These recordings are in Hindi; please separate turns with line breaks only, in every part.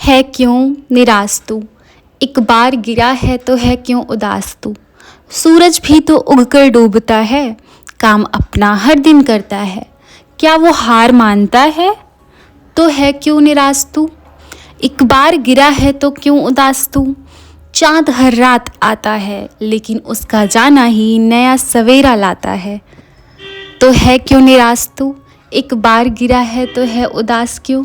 है क्यों निराश तू, एक बार गिरा है तो है क्यों उदास तू। सूरज भी तो उगकर डूबता है, काम अपना हर दिन करता है, क्या वो हार मानता है। तो है क्यों निराश तू, एक बार गिरा है तो क्यों उदास तू। चाँद हर रात आता है लेकिन उसका जाना ही नया सवेरा लाता है। तो है क्यों निराश तू, एक बार गिरा है तो है उदास क्यों।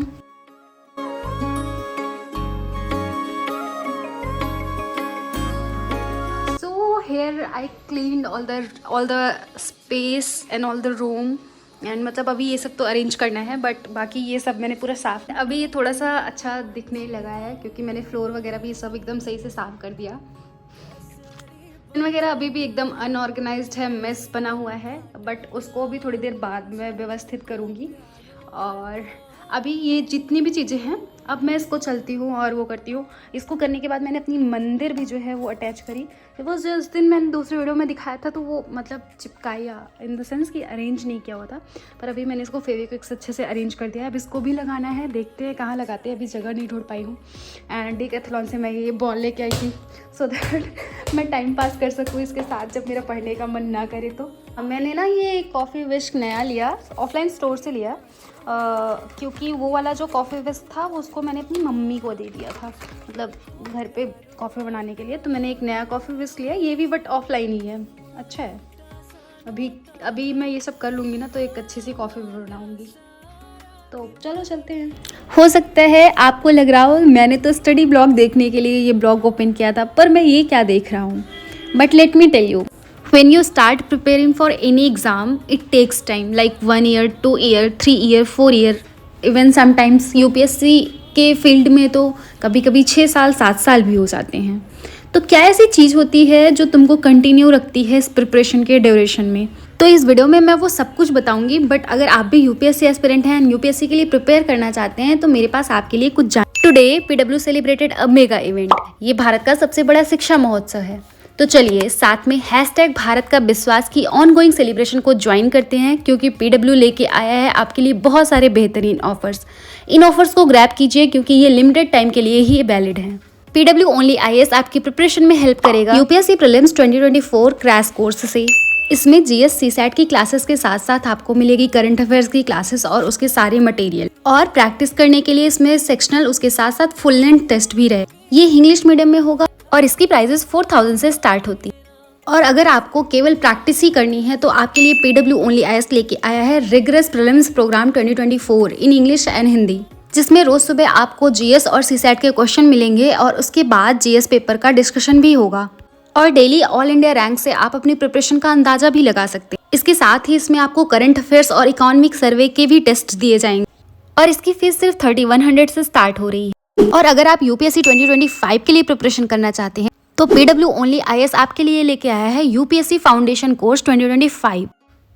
Here I cleaned all the space and all the room and मतलब अभी ये सब तो अरेंज करना है, बट बाकी ये सब मैंने पूरा साफ। अभी ये थोड़ा सा अच्छा दिखने लगा है क्योंकि मैंने फ्लोर वगैरह भी सब एकदम सही से साफ कर दिया। वगैरह अभी भी एकदम अनऑर्गेनाइज्ड है, मेस बना हुआ है, बट उसको भी थोड़ी देर बाद में व्यवस्थित करूँगी। और अभी ये जितनी भी चीज़ें हैं अब मैं इसको चलती हूँ और वो करती हूँ। इसको करने के बाद मैंने अपनी मंदिर भी जो है वो अटैच करी। वो जिस दिन मैंने दूसरे वीडियो में दिखाया था तो वो मतलब चिपकाया इन द सेंस कि अरेंज नहीं किया हुआ था, पर अभी मैंने इसको फेविक्विक से अच्छे से अरेंज कर दिया है। अब इसको भी लगाना है, देखते हैं कहाँ लगाते हैं, अभी जगह नहीं ढूंढ पाई हूँ। एंड डीकैथलॉन से मैं ये बॉल लेके आई थी सो दैट मैं टाइम पास कर सकूँ इसके साथ जब मेरा पढ़ने का मन ना करे। तो मैंने ना ये कॉफ़ी विस्क नया लिया, ऑफलाइन स्टोर से लिया, क्योंकि वो वाला जो कॉफ़ी विस्क था वो उसको मैंने अपनी मम्मी को दे दिया था, मतलब घर पे कॉफ़ी बनाने के लिए। तो मैंने एक नया कॉफ़ी विस्क लिया, ये भी बट ऑफलाइन ही है, अच्छा है। अभी मैं ये सब कर लूँगी ना तो एक अच्छी सी कॉफ़ी बनाऊँगी। तो चलो चलते हैं। हो सकता है आपको लग रहा हो मैंने तो स्टडी ब्लॉग देखने के लिए ये ब्लॉग ओपन किया था, पर मैं ये क्या देख रहा हूँ। But let me tell you, when you start preparing for any exam it takes time, like 1 year 2 year 3 year 4 year, even sometimes UPSC के फील्ड में तो कभी कभी 6 साल 7 साल भी हो जाते हैं। तो क्या ऐसी चीज़ होती है जो तुमको कंटिन्यू रखती है इस प्रिपरेशन के ड्यूरेशन में। तो इस वीडियो में मैं वो सब कुछ बताऊंगी, बट अगर आप भी UPSC एस्पिरेंट हैं एंड UPSC के लिए प्रिपेयर करना चाहते हैं तो मेरे पास आपके लिए कुछ टुडे PW सेलिब्रेटेड अ मेगा इवेंट। ये भारत का सबसे बड़ा शिक्षा महोत्सव है। तो चलिए साथ में #भारत का विश्वास की ऑनगोइंग सेलिब्रेशन को ज्वाइन करते हैं, क्योंकि PW लेके आया है आपके लिए बहुत सारे बेहतरीन ऑफर्स। इन ऑफर्स को ग्रैब कीजिए क्योंकि ये लिमिटेड टाइम के लिए ही वैलिड हैं। PW ओनली IAS आपकी प्रिपरेशन में हेल्प करेगा UPSC प्रीलिम्स 2024 क्रैश कोर्स से। इसमें GS CSAT की क्लासेस के साथ साथ आपको मिलेगी करंट अफेयर्स की क्लासेस और उसके सारे मटेरियल, और प्रैक्टिस करने के लिए इसमें सेक्शनल उसके साथ साथ फुल लेंथ टेस्ट भी रहे। ये इंग्लिश मीडियम में होगा और इसकी प्राइजेस 4000 से स्टार्ट होती है। और अगर आपको केवल प्रैक्टिस ही करनी है तो आपके लिए PW ओनली IAS लेके आया है rigorous prelims programme 2024 in English and Hindi, जिसमें रोज सुबह आपको GS और CSAT के क्वेश्चन मिलेंगे और उसके बाद GS पेपर का डिस्कशन भी होगा। और डेली ऑल इंडिया रैंक से आप अपनी प्रिपरेशन का अंदाजा भी लगा सकते हैं। इसके साथ ही इसमें आपको करंट अफेयर्स और इकोनॉमिक सर्वे के भी टेस्ट दिए जाएंगे, और इसकी फीस सिर्फ 3100 से स्टार्ट हो रही है। और अगर आप UPSC 2025 के लिए प्रिपरेशन करना चाहते हैं तो PW ओनली IAS आपके लिए लेके आया है UPSC फाउंडेशन कोर्स 2025,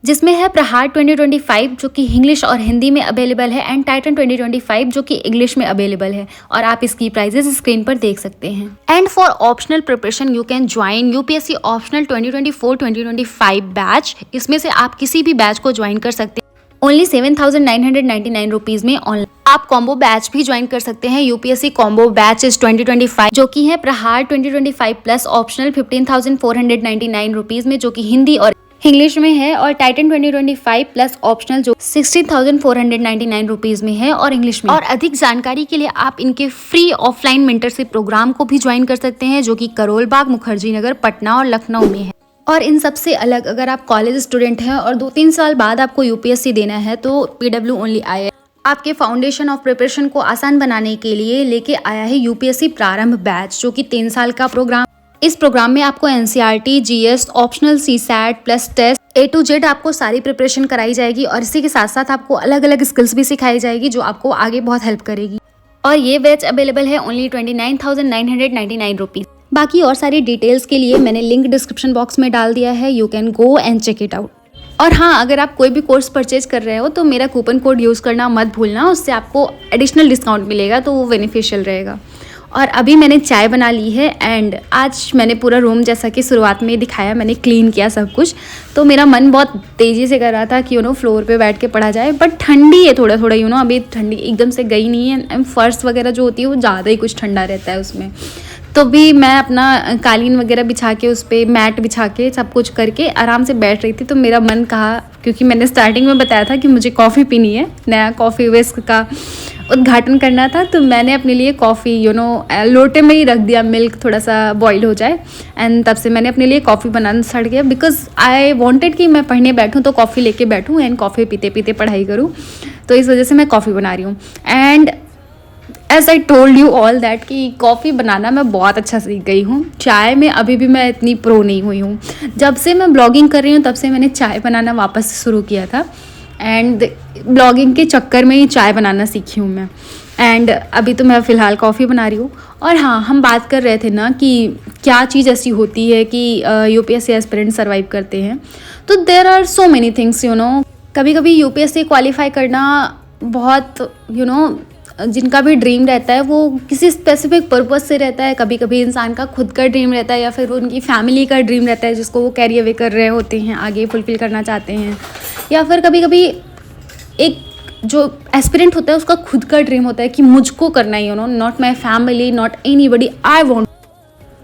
जिसमें है प्रहार 2025 जो कि इंग्लिश और हिंदी में अवेलेबल है, एंड टाइटन 2025 जो कि इंग्लिश में अवेलेबल है। और आप इसकी प्राइजेस स्क्रीन पर देख सकते हैं। And for optional preparation you can join UPSC optional 2024-2025 batch. इसमें से आप किसी भी बैच को ज्वाइन कर सकते हैं ओनली 7999 रुपीज में ऑनलाइन। आप कॉम्बो बैच भी ज्वाइन कर सकते हैं UPSC कॉम्बो बैच इस 2025 जो कि है प्रहार 2025 प्लस ऑप्शनल 15,499 रुपीज में, जो कि हिंदी और इंग्लिश में है, और टाइटन 2025 प्लस ऑप्शनल जो 16,499 रुपीज में है और इंग्लिश में। और अधिक जानकारी के लिए आप इनके फ्री ऑफलाइन मेंटरशिप प्रोग्राम को भी ज्वाइन कर सकते हैं जो कि करोल बाग, मुखर्जी नगर, पटना और लखनऊ में है। और इन सबसे अलग अगर आप कॉलेज स्टूडेंट हैं और 2-3 साल बाद आपको UPSC देना है तो PW ओनली IAS आपके फाउंडेशन ऑफ प्रिपरेशन को आसान बनाने के लिए लेके आया है UPSC प्रारंभ बैच, जो कि 3 साल का प्रोग्राम। इस प्रोग्राम में आपको NCERT, GS, optional CSAT plus test A to Z आपको सारी प्रिपरेशन कराई जाएगी, और इसी के साथ साथ आपको अलग अलग स्किल्स भी सिखाई जाएगी जो आपको आगे बहुत हेल्प करेगी। और ये बैच अवेलेबल है ओनली 29,999 रुपीज। बाकी और सारी डिटेल्स के लिए मैंने लिंक डिस्क्रिप्शन बॉक्स में डाल दिया है, you can go and check it out. और हाँ, अगर आप कोई भी कोर्स परचेज कर रहे हो तो मेरा कूपन कोड यूज़ करना मत भूलना, उससे आपको एडिशनल डिस्काउंट मिलेगा तो वो बेनिफिशियल रहेगा। और अभी मैंने चाय बना ली है एंड आज मैंने पूरा रूम, जैसा कि शुरुआत में ही दिखाया, मैंने क्लीन किया सब कुछ। तो मेरा मन बहुत तेज़ी से कर रहा था कि फ्लोर पे बैठ के पढ़ा जाए, बट ठंडी है थोड़ा थोड़ा अभी ठंडी एकदम से गई नहीं है। फर्श वगैरह जो होती है वो ज़्यादा ही कुछ ठंडा रहता है उसमें। तो भी मैं अपना कालीन वगैरह बिछा के, उस पर मैट बिछा के, सब कुछ करके आराम से बैठ रही थी। तो मेरा मन कहा, क्योंकि मैंने स्टार्टिंग में बताया था कि मुझे कॉफ़ी पीनी है, नया कॉफ़ी विस्क का उद्घाटन करना था, तो मैंने अपने लिए कॉफ़ी लोटे में ही रख दिया, मिल्क थोड़ा सा बॉईल हो जाए। एंड तब से मैंने अपने लिए कॉफ़ी बनाना स्टार्ट किया, बिकॉज आई वांटेड कि मैं पढ़ने बैठूं तो कॉफ़ी लेके बैठूं एंड कॉफ़ी पीते पीते पढ़ाई करूं। तो इस वजह से मैं कॉफ़ी बना रही हूँ। And as I told you all that कि कॉफ़ी बनाना मैं बहुत अच्छा सीख गई हूँ। चाय में अभी भी मैं इतनी प्रो नहीं हुई हूँ। जब से मैं ब्लॉगिंग कर रही हूँ तब से मैंने चाय बनाना वापस से शुरू किया था एंड ब्लॉगिंग के चक्कर में ही चाय बनाना सीखी हूँ मैं। एंड अभी तो मैं फ़िलहाल कॉफ़ी बना रही हूँ। और हाँ, हम बात कर रहे थे ना कि क्या चीज़ ऐसी होती है कि यूपीएससी एस्पिरेंट सर्वाइव करते हैं। तो there are so many things कभी कभी यूपीएससी क्वालिफाई करना बहुत जिनका भी ड्रीम रहता है वो किसी स्पेसिफिक पर्पस से रहता है। कभी कभी इंसान का खुद का ड्रीम रहता है या फिर उनकी फैमिली का ड्रीम रहता है जिसको वो कैरी अवे कर रहे होते हैं, आगे फुलफिल करना चाहते हैं। या फिर कभी कभी एक जो एस्पिरेंट होता है उसका खुद का ड्रीम होता है कि मुझको करना ही, not my family, not anybody, I want.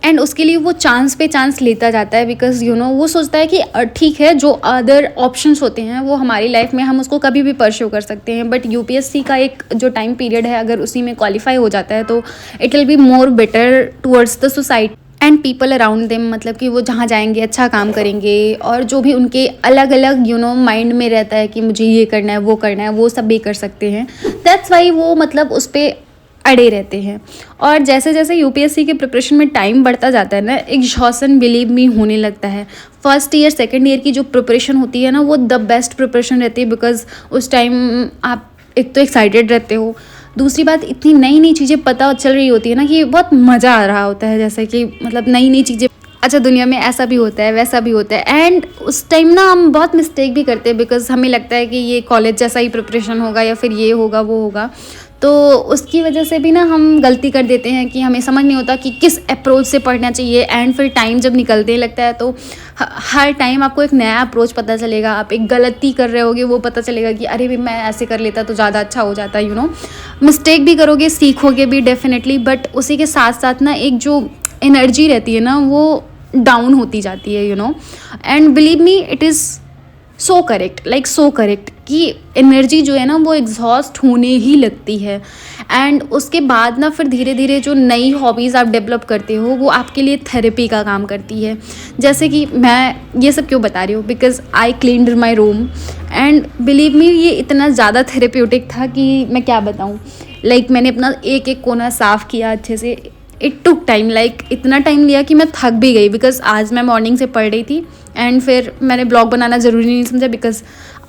And उसके लिए वो चांस पे चांस लेता जाता है, बिकॉज वो सोचता है कि ठीक है, जो अदर ऑप्शंस होते हैं वो हमारी लाइफ में हम उसको कभी भी परस्यू कर सकते हैं, बट यूपीएससी का एक जो टाइम पीरियड है अगर उसी में क्वालिफाई हो जाता है तो it will be more better towards the society and people around them. मतलब कि वो जहाँ जाएंगे अच्छा काम करेंगे और जो भी उनके अलग अलग माइंड में रहता है कि मुझे ये करना है वो करना है, वो सब भी कर सकते हैं। दैट्स वाई वो मतलब उस पर अड़े रहते हैं। और जैसे जैसे यूपीएससी के प्रिपरेशन में टाइम बढ़ता जाता है ना, एग्जॉशन बिलीव मी होने लगता है। फर्स्ट ईयर सेकेंड ईयर की जो प्रिपरेशन होती है ना वो द बेस्ट प्रिपरेशन रहती है, बिकॉज उस टाइम आप एक तो एक्साइटेड रहते हो, दूसरी बात इतनी नई नई चीज़ें पता चल रही होती है ना कि बहुत मज़ा आ रहा होता है। जैसे कि मतलब नई नई चीज़ें, अच्छा दुनिया में ऐसा भी होता है वैसा भी होता है। एंड उस टाइम ना हम बहुत मिस्टेक भी करते हैं, बिकॉज हमें लगता है कि ये कॉलेज जैसा ही प्रिपरेशन होगा या फिर ये होगा वो होगा, तो उसकी वजह से भी ना हम गलती कर देते हैं कि हमें समझ नहीं होता कि किस अप्रोच से पढ़ना चाहिए। एंड फिर टाइम जब निकलते लगता है तो हर टाइम आपको एक नया अप्रोच पता चलेगा। आप एक गलती कर रहे होगे वो पता चलेगा कि अरे भी मैं ऐसे कर लेता तो ज़्यादा अच्छा हो जाता। मिस्टेक भी करोगे, सीखोगे भी डेफिनेटली, बट उसी के साथ साथ ना एक जो एनर्जी रहती है ना वो डाउन होती जाती है and believe me it is so correct कि एनर्जी जो है ना वो एग्जॉस्ट होने ही लगती है। एंड उसके बाद ना फिर धीरे धीरे जो नई हॉबीज़ आप डेवलप करते हो वो आपके लिए थेरेपी का काम करती है। जैसे कि मैं ये सब क्यों बता रही हूँ, because I cleaned my room and believe me ये इतना ज़्यादा थेरेप्यूटिक था कि मैं क्या बताऊँ। मैंने अपना एक एक कोना साफ़ किया अच्छे से। इट टुक टाइम, इतना टाइम लिया कि मैं थक भी गई, बिकॉज आज मैं मॉर्निंग से पढ़ रही थी एंड फिर मैंने ब्लॉग बनाना ज़रूरी नहीं समझा, बिकॉज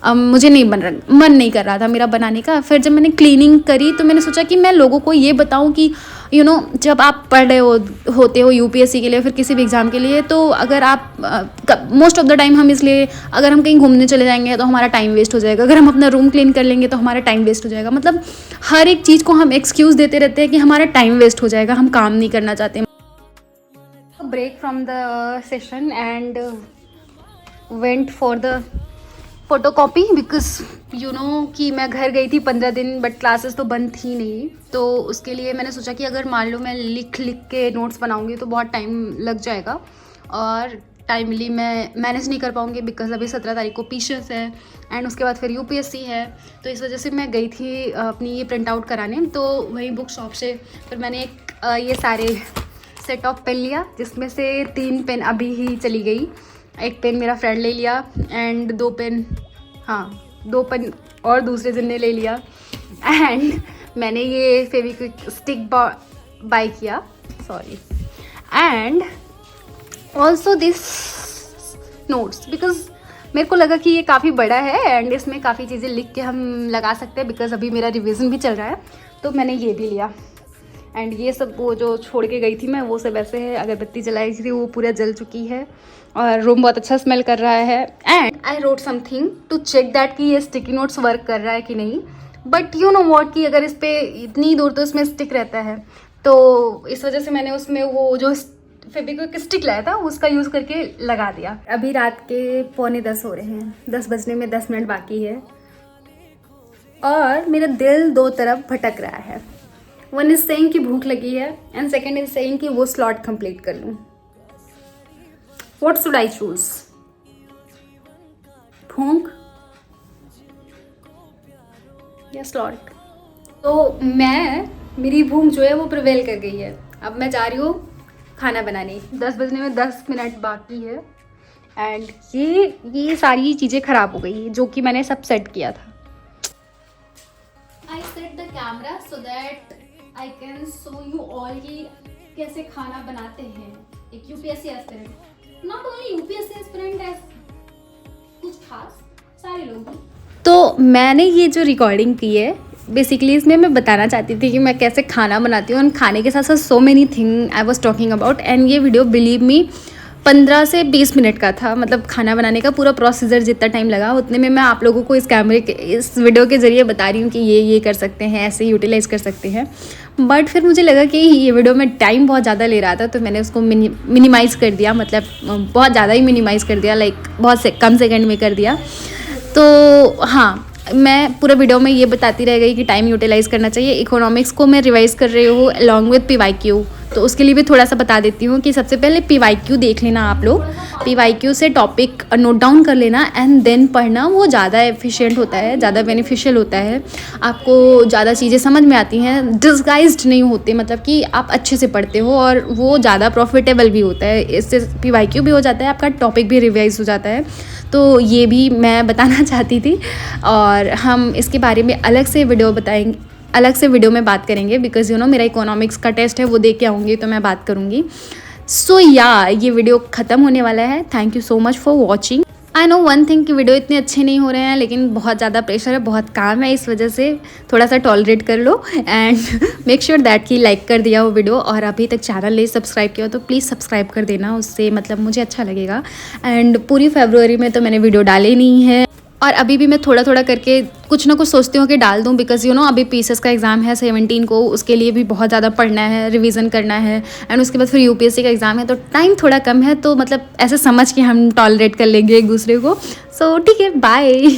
मुझे मन नहीं कर रहा था मेरा बनाने का। फिर जब मैंने क्लीनिंग करी तो मैंने सोचा कि मैं लोगों को ये बताऊं कि जब आप पढ़ रहे होते हो यूपीएससी के लिए फिर किसी भी एग्ज़ाम के लिए, तो अगर आप मोस्ट ऑफ द टाइम हम इसलिए अगर हम कहीं घूमने चले जाएंगे तो हमारा टाइम वेस्ट हो जाएगा, अगर हम अपना रूम क्लीन कर लेंगे तो हमारा टाइम वेस्ट हो जाएगा। मतलब हर एक चीज़ को हम एक्सक्यूज़ देते रहते हैं कि हमारा टाइम वेस्ट हो जाएगा, हम काम नहीं करना चाहते। Break from the session and went for the photocopy, because कि मैं घर गई थी 15 दिन, बट क्लासेस तो बंद थी नहीं। तो उसके लिए मैंने सोचा कि अगर मान लो मैं लिख के नोट्स बनाऊंगी तो बहुत टाइम लग जाएगा और टाइमली मैं मैनेज नहीं कर पाऊंगी, बिकॉज अभी 17 तारीख को पीशेस है एंड उसके बाद फिर यूपीएससी है। तो इस वजह से मैं गई थी अपनी ये प्रिंट आउट कराने, तो वहीं बुक शॉप से फिर मैंने एक ये सारे सेट ऑफ पेन लिया, जिसमें से 3 पेन अभी ही चली गई। एक पेन मेरा फ्रेंड ले लिया एंड 2 पेन और दूसरे जन ने ले लिया। एंड मैंने ये फेविक्विक स्टिक बाय किया, sorry, and also this notes, because मेरे को लगा कि ये काफ़ी बड़ा है एंड इसमें काफ़ी चीज़ें लिख के हम लगा सकते हैं, बिकॉज अभी मेरा रिवीजन भी चल रहा है। तो मैंने ये भी लिया एंड ये सब वो जो छोड़ के गई थी मैं वो सब ऐसे है। अगरबत्ती जलाई थी वो पूरा जल चुकी है और रूम बहुत अच्छा स्मेल कर रहा है। And I wrote something to check that कि ये स्टिकी नोट्स वर्क कर रहा है कि नहीं। बट यू नो वॉट कि अगर इस पर इतनी दूर तो इसमें स्टिक रहता है, तो इस वजह से मैंने उसमें वो जो फेविक्विक स्टिक लाया था उसका यूज़ करके लगा दिया। अभी रात के 9:45 हो रहे हैं, 10 बजने में 10 मिनट बाकी है और मेरा दिल दो तरफ भटक रहा है। वन इज सेइंग कि भूख लगी है एंड सेकेंड इज सेइंग कि वो स्लॉट कंप्लीट कर लूँ। What should I choose? भूख या स्लॉट? तो मेरी भूख जो है वो प्रिवेल कर गई है। अब मैं जा रही हूँ खाना बनाने। 10 बजने में 10 मिनट बाकी है एंड ये सारी चीज़ें ख़राब हो गई जो कि मैंने सब सेट किया था। I set the camera so that I can show you all कि कैसे खाना बनाते हैं एक UPSC aspirant. Not only UPSC aspirant है, कुछ खास सारे लोग। तो मैंने ये जो रिकॉर्डिंग की है बेसिकली इसमें मैं बताना चाहती थी कि मैं कैसे खाना बनाती हूँ और खाने के साथ साथ so many thing I was talking about. And ये वीडियो बिलीव मी 15 से 20 मिनट का था, मतलब खाना बनाने का पूरा प्रोसीजर जितना टाइम लगा उतने में मैं आप लोगों को इस वीडियो के ज़रिए बता रही हूँ कि ये कर सकते हैं, ऐसे यूटिलाइज़ कर सकते हैं। बट फिर मुझे लगा कि ये वीडियो में टाइम बहुत ज़्यादा ले रहा था, तो मैंने उसको मिनिमाइज़ कर दिया, मतलब बहुत ज़्यादा ही मिनिमाइज़ कर दिया, लाइक बहुत कम सेकेंड में कर दिया। तो हाँ, मैं पूरा वीडियो में ये बताती रह गई कि टाइम यूटिलाइज़ करना चाहिए। इकोनॉमिक्स को मैं रिवाइज़ कर रही हूँ अलॉन्ग विद PYQ, तो उसके लिए भी थोड़ा सा बता देती हूँ कि सबसे पहले PYQ देख लेना आप लोग। PYQ से टॉपिक नोट डाउन कर लेना एंड देन पढ़ना, वो ज़्यादा एफिशिएंट होता है, ज़्यादा बेनिफिशियल होता है, आपको ज़्यादा चीज़ें समझ में आती हैं, डिसगाइज्ड नहीं होते, मतलब कि आप अच्छे से पढ़ते हो और वो ज़्यादा प्रॉफिटेबल भी होता है। इससे PYQ भी हो जाता है, आपका टॉपिक भी रिवाइज हो जाता है। तो ये भी मैं बताना चाहती थी और हम इसके बारे में अलग से वीडियो में बात करेंगे, बिकॉज यू नो मेरा इकोनॉमिक्स का टेस्ट है, वो दे के आऊँगी तो मैं बात करूँगी। सो या ये वीडियो ख़त्म होने वाला है। Thank you so much for watching. I know one thing कि वीडियो इतने अच्छे नहीं हो रहे हैं, लेकिन बहुत ज़्यादा प्रेशर है, बहुत काम है, इस वजह से थोड़ा सा टॉलरेट कर लो एंड मेक श्योर दैट कि लाइक कर दिया हो वीडियो और अभी तक चैनल नहीं सब्सक्राइब किया हो तो प्लीज़ सब्सक्राइब कर देना, उससे मतलब मुझे अच्छा लगेगा। एंड पूरी फरवरी में तो मैंने वीडियो डाले नहीं है और अभी भी मैं थोड़ा थोड़ा करके कुछ ना कुछ सोचती हूँ कि डाल दूँ, बिकॉज यू नो अभी PCS का एग्ज़ाम है 17 को, उसके लिए भी बहुत ज़्यादा पढ़ना है, रिवीजन करना है एंड उसके बाद फिर UPSC का एग्ज़ाम है, तो टाइम थोड़ा कम है, तो मतलब ऐसे समझ के हम टॉलरेट कर लेंगे एक दूसरे को। सो ठीक है, बाय।